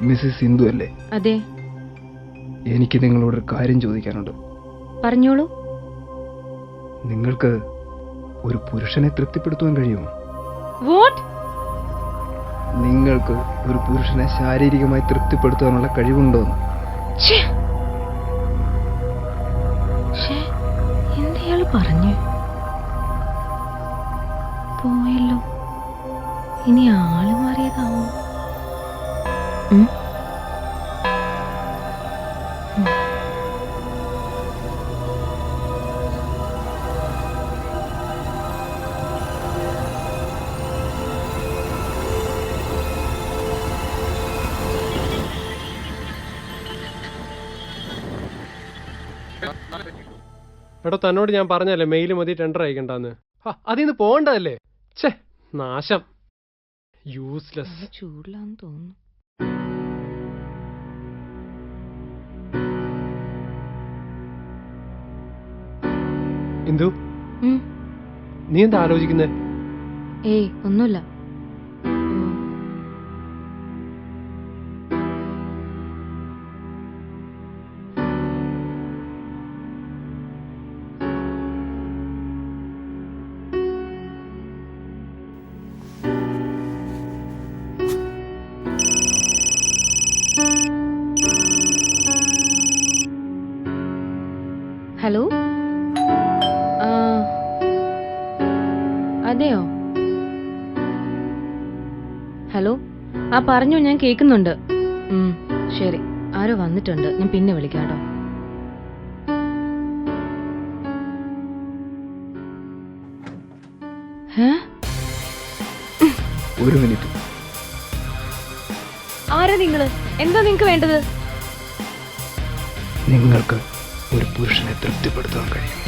Mrs Sindhu അല്ലേ? അതെ. എനിക്ക് നിങ്ങളോടൊരു കാര്യം ചോദിക്കാനുണ്ട്. പറഞ്ഞോളൂ. നിങ്ങൾക്ക് ഒരു പുരുഷനെ തൃപ്തിപ്പെടുത്തുവാൻ കഴിയുമോ? വാട്ട്? നിങ്ങൾക്ക് ഒരു പുരുഷനെ ശാരീരികമായി തൃപ്തിപ്പെടുത്താനുള്ള കഴിവുണ്ടോന്ന്? എന്തയാള് പറഞ്ഞു പോയല്ലോ. ഇനി ആള് മാറിയതാവോ? എടോ, തന്നോട് ഞാൻ പറഞ്ഞല്ലേ മെയിൽ മതി, ടെൻഡർ അയക്കണ്ടെന്ന്. അതിന്ന് പോകണ്ടതല്ലേ? ഛേ, നാശം, യൂസ്ലെസ്. ചൂടിലാന്ന് തോന്നുന്നു. എന്തു? നീ എന്താ ആലോചിക്കുന്നേ? ഏയ് ഒന്നുമില്ല. ഹലോ, അതെയോ? ഹലോ, പറഞ്ഞു, ഞാൻ കേൾക്കുന്നുണ്ട്. ശരി, ആരോ വന്നിട്ടുണ്ട്, ഞാൻ പിന്നെ വിളിക്കാം കേട്ടോ. ഒരു മിനിറ്റ്. ആരാ നിങ്ങള്? എന്താ നിങ്ങക്ക് വേണ്ടത്? നിങ്ങൾക്ക് ഒരു പുരുഷനെ തൃപ്തിപ്പെടുത്താൻ കഴിയും.